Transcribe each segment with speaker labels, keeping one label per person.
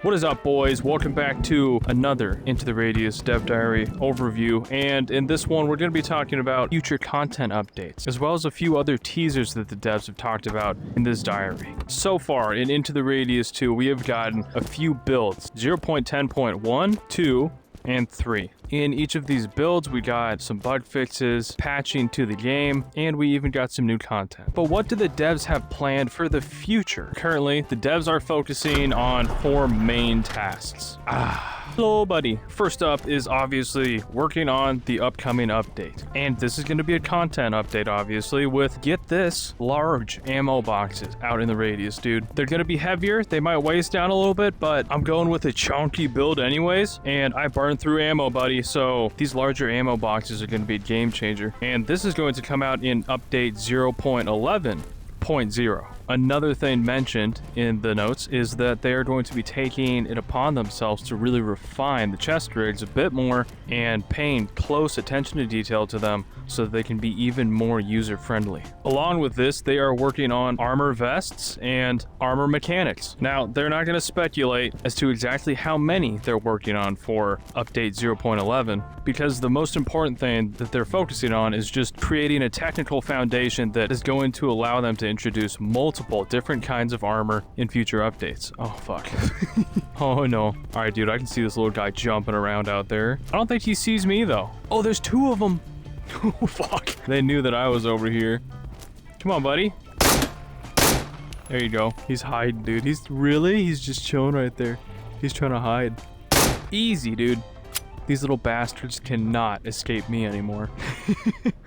Speaker 1: What is up, boys? Welcome back to another Into the Radius Dev Diary overview, and in this one we're going to be talking about future content updates, as well as a few other teasers that the devs have talked about in this diary. So far in Into the Radius 2, we have gotten a few builds, 0.10.1, 2, and 3. In each of these builds, we got some bug fixes, patching to the game, and we even got some new content. But what do the devs have planned for the future? Currently, the devs are focusing on 4 main tasks. Hello, buddy. First up is obviously working on the upcoming update. And this is going to be a content update, obviously, with, get this, large ammo boxes out in the radius, dude. They're going to be heavier. They might weigh us down a little bit, but I'm going with a chunky build anyways, and I burned through ammo, buddy. So these larger ammo boxes are going to be a game changer. And this is going to come out in update 0.11.0. Another thing mentioned in the notes is that they are going to be taking it upon themselves to really refine the chest rigs a bit more and paying close attention to detail to them so that they can be even more user-friendly. Along with this, they are working on armor vests and armor mechanics. Now, they're not going to speculate as to exactly how many they're working on for update 0.11 because the most important thing that they're focusing on is just creating a technical foundation that is going to allow them to introduce multiple different kinds of armor in future updates. Oh, fuck. Oh, no. All right, dude, I can see this little guy jumping around out there. I don't think he sees me, though. Oh, there's 2 of them. Oh, fuck. They knew that I was over here. Come on, buddy. There you go. He's hiding, dude. He's just chilling right there. He's trying to hide. Easy, dude. These little bastards cannot escape me anymore.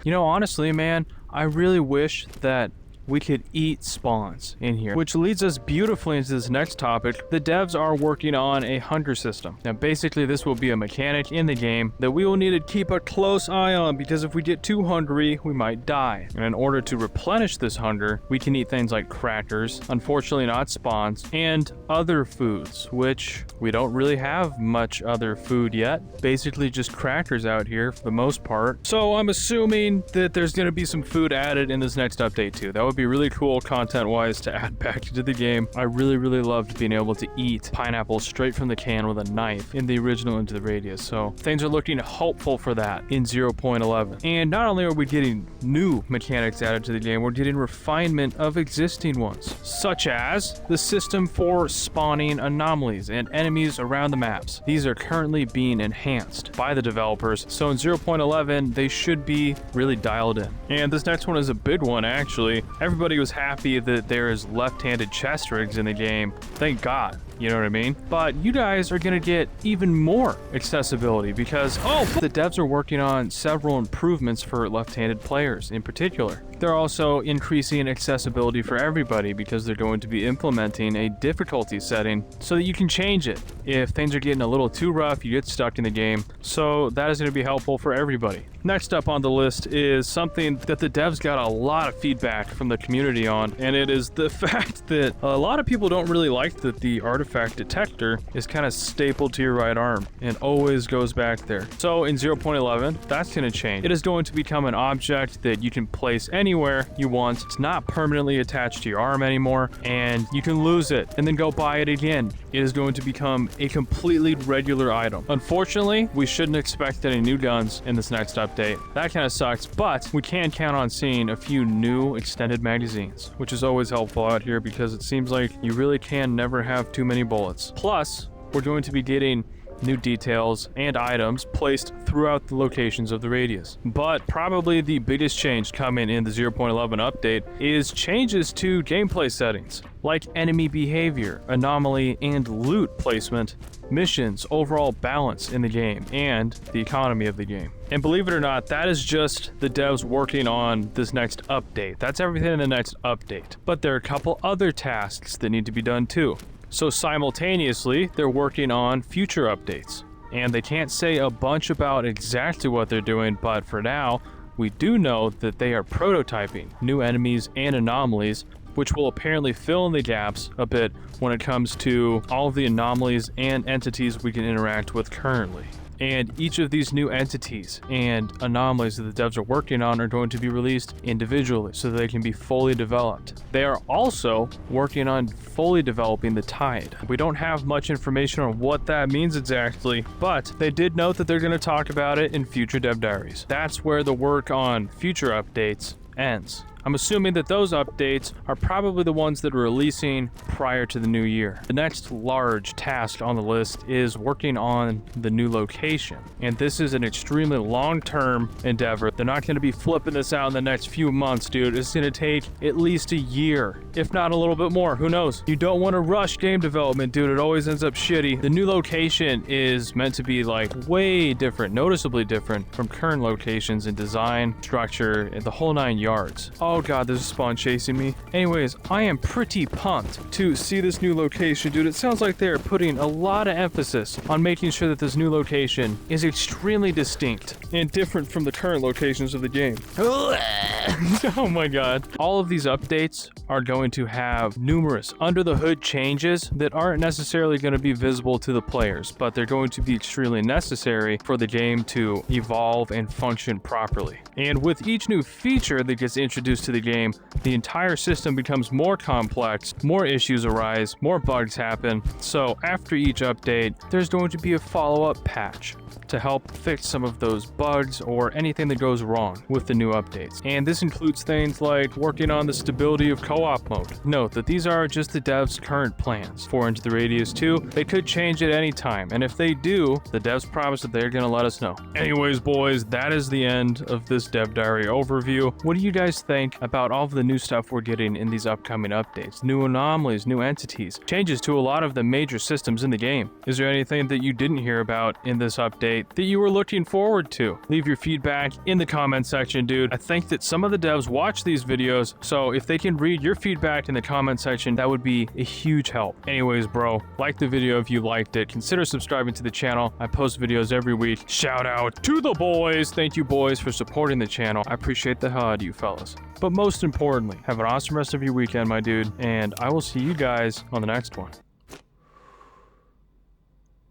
Speaker 1: You know, honestly, man, I really wish that we could eat spawns in here, which leads us beautifully into this next topic. The devs are working on a hunger system. Now, basically, this will be a mechanic in the game that we will need to keep a close eye on because if we get too hungry, we might die. And in order to replenish this hunger, we can eat things like crackers, unfortunately not spawns, and other foods, which we don't really have much other food yet. Basically just crackers out here for the most part. So I'm assuming that there's going to be some food added in this next update too. That would be really cool content-wise to add back into the game. I really loved being able to eat pineapples straight from the can with a knife in the original Into the Radius, so things are looking hopeful for that in 0.11. And not only are we getting new mechanics added to the game, we're getting refinement of existing ones, such as the system for spawning anomalies and enemies around the maps. These are currently being enhanced by the developers, so in 0.11 they should be really dialed in. And this next one is a big one, actually. Everybody was happy that there is left-handed chest rigs in the game. Thank God. You know what I mean? But you guys are going to get even more accessibility because, the devs are working on several improvements for left-handed players in particular. They're also increasing accessibility for everybody because they're going to be implementing a difficulty setting so that you can change it. If things are getting a little too rough, you get stuck in the game. So that is going to be helpful for everybody. Next up on the list is something that the devs got a lot of feedback from the community on, and it is the fact that a lot of people don't really like that the artifact detector is kind of stapled to your right arm and always goes back there. So in 0.11, that's going to change. It is going to become an object that you can place anywhere you want. It's not permanently attached to your arm anymore, and you can lose it and then go buy it again. It is going to become a completely regular item. Unfortunately, we shouldn't expect any new guns in this next update. That kind of sucks, but we can count on seeing a few new extended magazines, which is always helpful out here because it seems like you really can never have too many bullets. Plus, we're going to be getting new details and items placed throughout the locations of the radius. But probably the biggest change coming in the 0.11 update is changes to gameplay settings, like enemy behavior, anomaly, and loot placement, missions, overall balance in the game, and the economy of the game. And believe it or not, that is just the devs working on this next update. That's everything in the next update. But there are a couple other tasks that need to be done too. So simultaneously, they're working on future updates. And they can't say a bunch about exactly what they're doing, but for now, we do know that they are prototyping new enemies and anomalies, which will apparently fill in the gaps a bit when it comes to all of the anomalies and entities we can interact with currently. And each of these new entities and anomalies that the devs are working on are going to be released individually so that they can be fully developed. They are also working on fully developing the Tide. We don't have much information on what that means exactly, but they did note that they're going to talk about it in future dev diaries. That's where the work on future updates ends. I'm assuming that those updates are probably the ones that are releasing prior to the new year. The next large task on the list is working on the new location. And this is an extremely long-term endeavor. They're not going to be flipping this out in the next few months, dude. It's going to take at least a year, if not a little bit more. Who knows? You don't want to rush game development, dude. It always ends up shitty. The new location is meant to be like way different, noticeably different from current locations in design, structure, and the whole 9 yards. Oh god, there's a spawn chasing me. Anyways, I am pretty pumped to see this new location, dude. It sounds like they're putting a lot of emphasis on making sure that this new location is extremely distinct and different from the current locations of the game. Oh my god. All of these updates are going to have numerous under-the-hood changes that aren't necessarily going to be visible to the players, but they're going to be extremely necessary for the game to evolve and function properly. And with each new feature that gets introduced to the game, the entire system becomes more complex, more issues arise, more bugs happen. So after each update, there's going to be a follow-up patch to help fix some of those bugs or anything that goes wrong with the new updates. And this includes things like working on the stability of co-op mode. Note that these are just the devs' current plans. 4 Into the Radius 2, they could change at any time, and if they do, the devs promise that they're gonna let us know. Anyways, boys, that is the end of this dev diary overview. What do you guys think about all of the new stuff we're getting in these upcoming updates? New anomalies, new entities, changes to a lot of the major systems in the game. Is there anything that you didn't hear about in this update that you were looking forward to? Leave your feedback in the comment section, dude. I think that some of the devs watch these videos, so if they can read your feedback in the comment section, that would be a huge help. Anyways, bro, like the video if you liked it. Consider subscribing to the channel. I post videos every week. Shout out to the boys. Thank you, boys, for supporting the channel. I appreciate the hell out of you fellas. But most importantly, have an awesome rest of your weekend, my dude, and I will see you guys on the next one.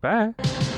Speaker 1: Bye.